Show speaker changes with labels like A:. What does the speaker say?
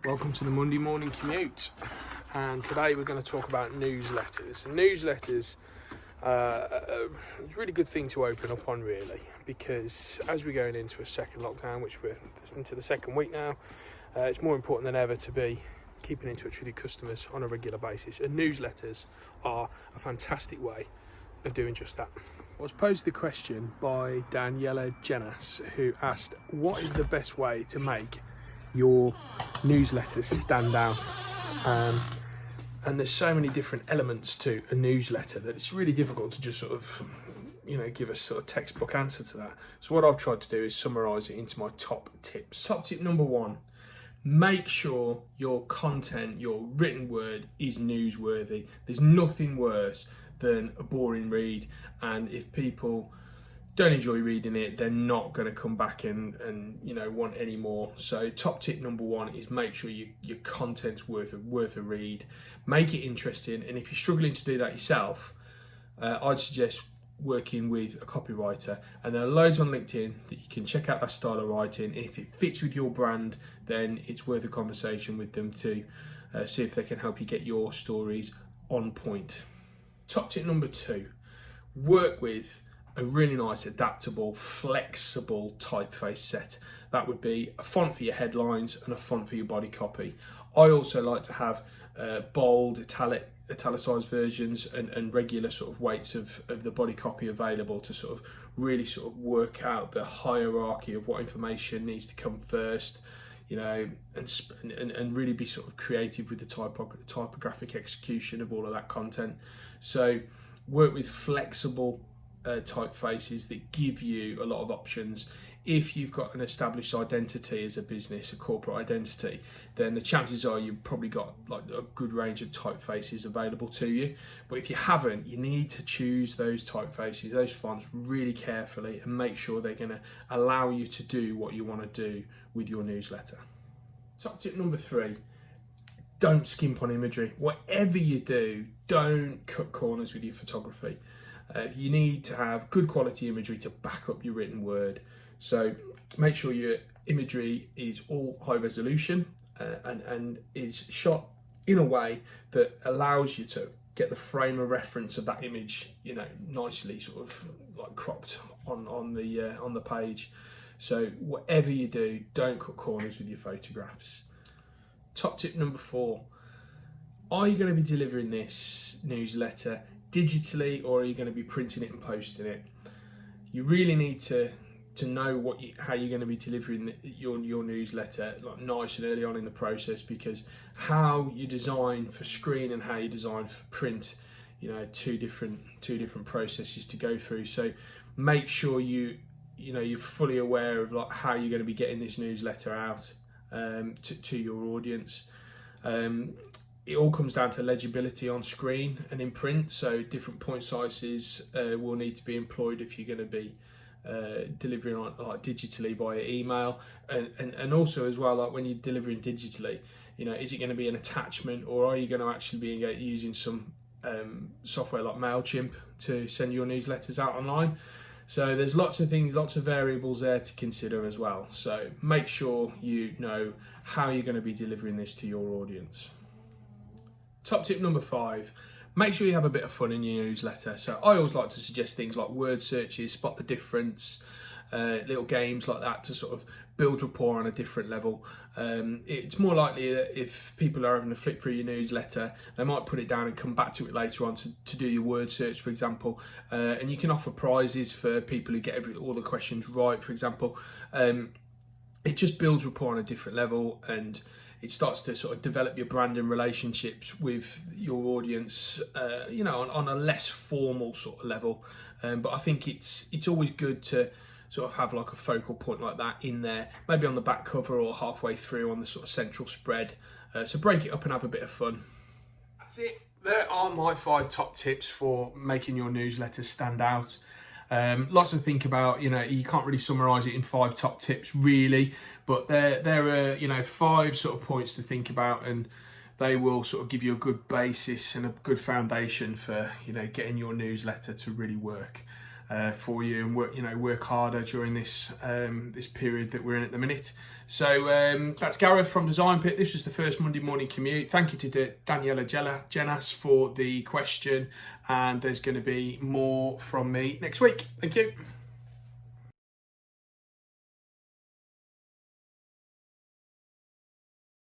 A: Welcome to the Monday morning commute, and today we're going to talk about newsletters. Newsletters are a really good thing to open up on, really, because as we're going into a second lockdown, which we're into the second week now, it's more important than ever to be keeping in touch with your customers on a regular basis, and newsletters are a fantastic way of doing just that. I was posed the question by Daniella Genas, who asked, what is the best way to make your newsletters stand out? And there's so many different elements to a newsletter that it's really difficult to just sort of give a sort of textbook answer to that. So what I've tried to do is summarize it into my top tips. Top tip number one: make sure your content, your written word, is newsworthy. There's nothing worse than a boring read, and if people don't enjoy reading it, they're not going to come back and want any more. So top tip number one is make sure your content's worth a read. Make it interesting, and if you're struggling to do that yourself, I'd suggest working with a copywriter, and there are loads on LinkedIn that you can check out that style of writing, and if it fits with your brand, then it's worth a conversation with them to see if they can help you get your stories on point. Top tip number two: work with a really nice, adaptable, flexible typeface set. That would be a font for your headlines and a font for your body copy. I also like to have bold, italicized versions and regular sort of weights of the body copy available to sort of really sort of work out the hierarchy of what information needs to come first, and really be sort of creative with the typographic execution of all of that content. So work with flexible typefaces that give you a lot of options. If you've got an established identity as a business, a corporate identity, then the chances are you've probably got like a good range of typefaces available to you. But if you haven't, you need to choose those typefaces, those fonts really carefully, and make sure they're going to allow you to do what you want to do with your newsletter. Top tip number three: don't skimp on imagery. Whatever you do, don't cut corners with your photography. You need to have good quality imagery to back up your written word. So make sure your imagery is all high resolution and is shot in a way that allows you to get the frame of reference of that image, nicely sort of like cropped on the page. So whatever you do, don't cut corners with your photographs. Top tip number four: are you going to be delivering this newsletter digitally, or are you going to be printing it and posting it? You really need to know how you're going to be delivering your newsletter like nice and early on in the process, because how you design for screen and how you design for print, two different processes to go through. So make sure you're fully aware of like how you're going to be getting this newsletter out to your audience. It all comes down to legibility on screen and in print, so different point sizes will need to be employed if you're going to be delivering like digitally via email, and also as well, like when you're delivering digitally, is it going to be an attachment, or are you going to actually be using some software like MailChimp to send your newsletters out online? So there's lots of things, lots of variables there to consider as well. So make sure you know how you're going to be delivering this to your audience. Top tip number five: make sure you have a bit of fun in your newsletter. So I always like to suggest things like word searches, spot the difference, little games like that to sort of build rapport on a different level. It's more likely that if people are having to flip through your newsletter, they might put it down and come back to it later on to do your word search, for example. And you can offer prizes for people who get all the questions right, for example. It just builds rapport on a different level, and it starts to sort of develop your brand and relationships with your audience, on a less formal sort of level. But I think it's always good to sort of have like a focal point like that in there, maybe on the back cover or halfway through on the sort of central spread. So break it up and have a bit of fun. That's it. There are my 5 top tips for making your newsletter stand out. Lots to think about. You can't really summarize it in 5 top tips really, but there are 5 sort of points to think about, and they will sort of give you a good basis and a good foundation for getting your newsletter to really work. for you, and work harder during this this period that we're in at the minute. So that's Gareth from Design Pit. This was the first Monday morning commute. Thank you to Daniella Genas for the question, and there's going to be more from me next week. Thank you.